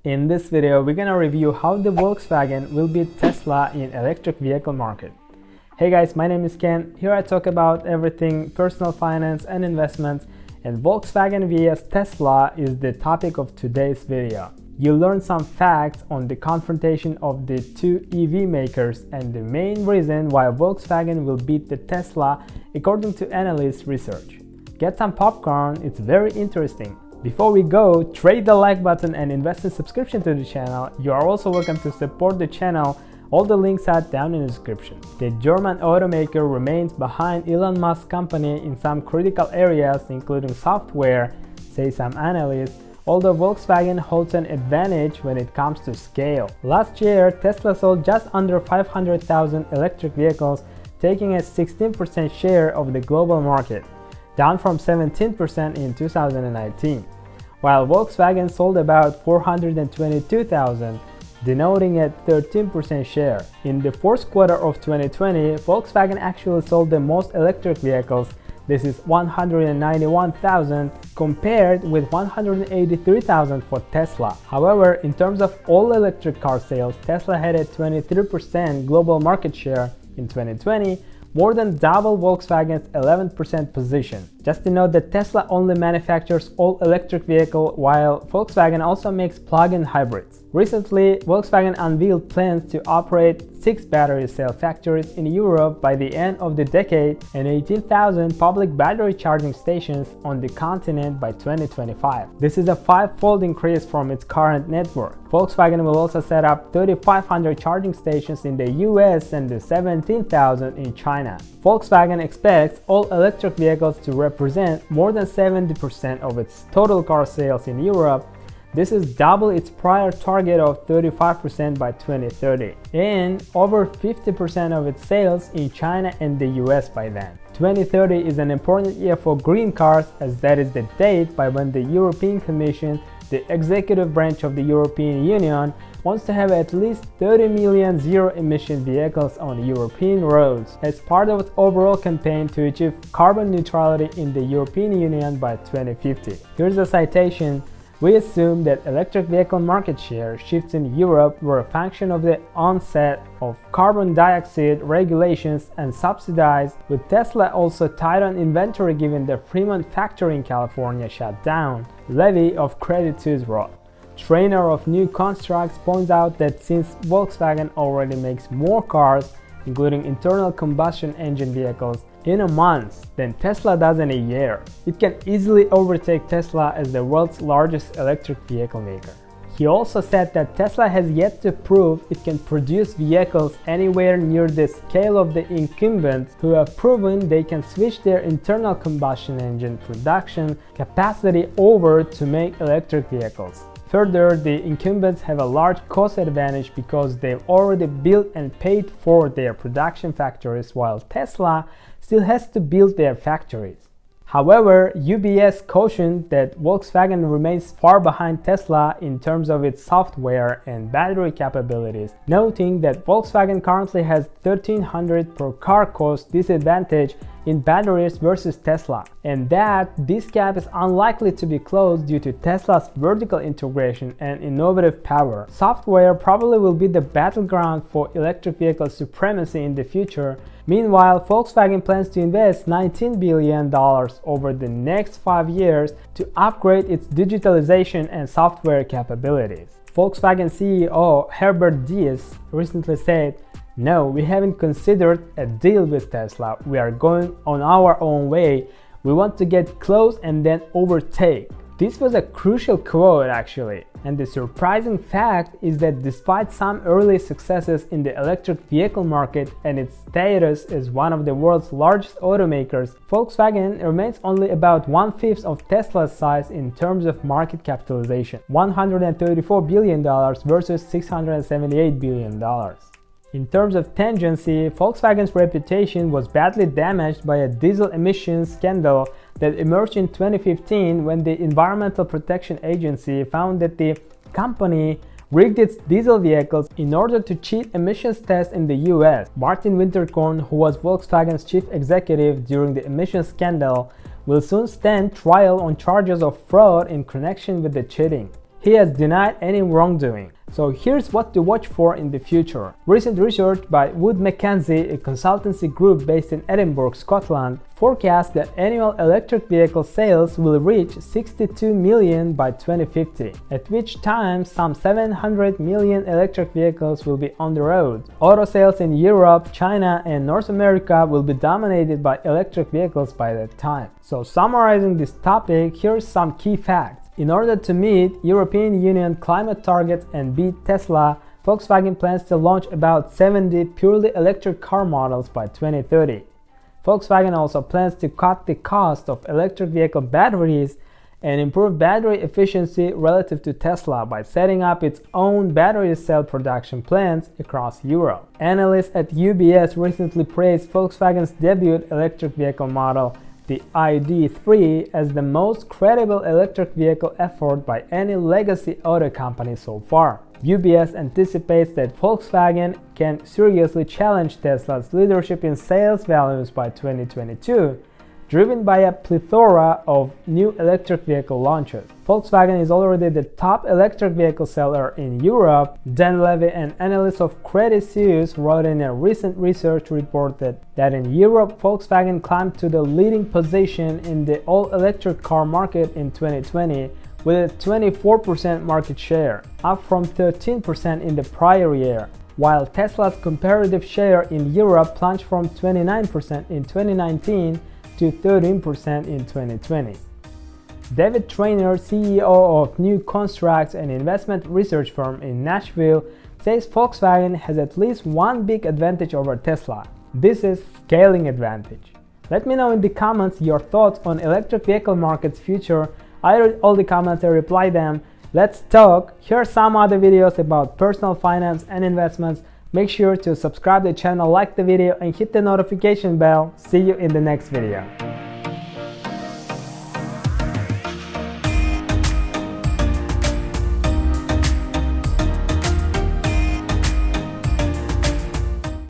In this video, we're gonna review how the Volkswagen will beat Tesla in electric vehicle market. Hey guys, my name is Ken. Here I talk about everything personal finance and investments, and Volkswagen vs Tesla is the topic of today's video. You'll learn some facts on the confrontation of the two EV makers and the main reason why Volkswagen will beat the Tesla according to analysts' research. Get some popcorn, it's very interesting. Before we go, trade the like button and invest in subscription to the channel. You are also welcome to support the channel. All the links are down in the description. The German automaker remains behind Elon Musk company in some critical areas including software, say some analysts, although Volkswagen holds an advantage when it comes to scale. Last year, Tesla sold just under 500,000 electric vehicles, taking a 16% share of the global market, down from 17% in 2019, while Volkswagen sold about 422,000, denoting a 13% share. In the fourth quarter of 2020, Volkswagen actually sold the most electric vehicles. This is 191,000 compared with 183,000 for Tesla. However, in terms of all electric car sales, Tesla had a 23% global market share in 2020, more than double Volkswagen's 11% position. Just to note that Tesla only manufactures all electric vehicles while Volkswagen also makes plug-in hybrids. Recently, Volkswagen unveiled plans to operate 6 battery cell factories in Europe by the end of the decade and 18,000 public battery charging stations on the continent by 2025. This is a 5-fold increase from its current network. Volkswagen will also set up 3,500 charging stations in the US and 17,000 in China. Volkswagen expects all electric vehicles to represent more than 70% of its total car sales in Europe. This is double its prior target of 35% by 2030 and over 50% of its sales in China and the US by then. 2030 is an important year for green cars as that is the date by when the European Commission, the executive branch of the European Union, wants to have at least 30 million zero-emission vehicles on European roads as part of its overall campaign to achieve carbon neutrality in the European Union by 2050. Here's a citation. We assume that electric vehicle market share shifts in Europe were a function of the onset of carbon dioxide regulations and subsidized, with Tesla also tight on inventory given the Fremont factory in California shut down. Levy of Creditors wrote. Trainer of New Constructs points out that since Volkswagen already makes more cars, including internal combustion engine vehicles, in a month than Tesla does in a year, it can easily overtake Tesla as the world's largest electric vehicle maker. He also said that Tesla has yet to prove it can produce vehicles anywhere near the scale of the incumbents who have proven they can switch their internal combustion engine production capacity over to make electric vehicles. Further, the incumbents have a large cost advantage because they've already built and paid for their production factories, while Tesla still has to build their factories. However, UBS cautioned that Volkswagen remains far behind Tesla in terms of its software and battery capabilities, noting that Volkswagen currently has $1,300 per car cost disadvantage in batteries versus Tesla, and that this gap is unlikely to be closed due to Tesla's vertical integration and innovative power. Software probably will be the battleground for electric vehicle supremacy in the future. Meanwhile, Volkswagen plans to invest $19 billion over the next 5 years to upgrade its digitalization and software capabilities. Volkswagen CEO Herbert Diess recently said, "No, we haven't considered a deal with Tesla. We are going on our own way. We want to get close and then overtake." This was a crucial quote actually, and the surprising fact is that despite some early successes in the electric vehicle market and its status as one of the world's largest automakers, Volkswagen remains only about 1/5 of Tesla's size in terms of market capitalization, $134 billion versus $678 billion. In terms of tangency, Volkswagen's reputation was badly damaged by a diesel emissions scandal that emerged in 2015 when the Environmental Protection Agency found that the company rigged its diesel vehicles in order to cheat emissions tests in the US. Martin Winterkorn, who was Volkswagen's chief executive during the emissions scandal, will soon stand trial on charges of fraud in connection with the cheating. he has denied any wrongdoing. So here's what to watch for in the future. Recent research by Wood Mackenzie, a consultancy group based in Edinburgh, Scotland, forecasts that annual electric vehicle sales will reach 62 million by 2050, at which time some 700 million electric vehicles will be on the road. Auto sales in Europe, China, and North America will be dominated by electric vehicles by that time. So summarizing this topic, here's some key facts. In order to meet European Union climate targets and beat Tesla, Volkswagen plans to launch about 70 purely electric car models by 2030. Volkswagen also plans to cut the cost of electric vehicle batteries and improve battery efficiency relative to Tesla by setting up its own battery cell production plants across Europe. Analysts at UBS recently praised Volkswagen's debut electric vehicle model, the ID.3, as the most credible electric vehicle effort by any legacy auto company so far. UBS anticipates that Volkswagen can seriously challenge Tesla's leadership in sales volumes by 2022, driven by a plethora of new electric vehicle launches. Volkswagen is already the top electric vehicle seller in Europe. Dan Levy, an analyst of Credit Suisse, wrote in a recent research report that in Europe, Volkswagen climbed to the leading position in the all-electric car market in 2020 with a 24% market share, up from 13% in the prior year, while Tesla's comparative share in Europe plunged from 29% in 2019 to 13% in 2020. David Traynor, CEO of New Constructs, an investment research firm in Nashville, says Volkswagen has at least one big advantage over Tesla. This is scaling advantage. Let me know in the comments your thoughts on electric vehicle market's future. I read all the comments and reply them. Let's talk. Here are some other videos about personal finance and investments. Make sure to subscribe to the channel, like the video, and hit the notification bell. See you in the next video.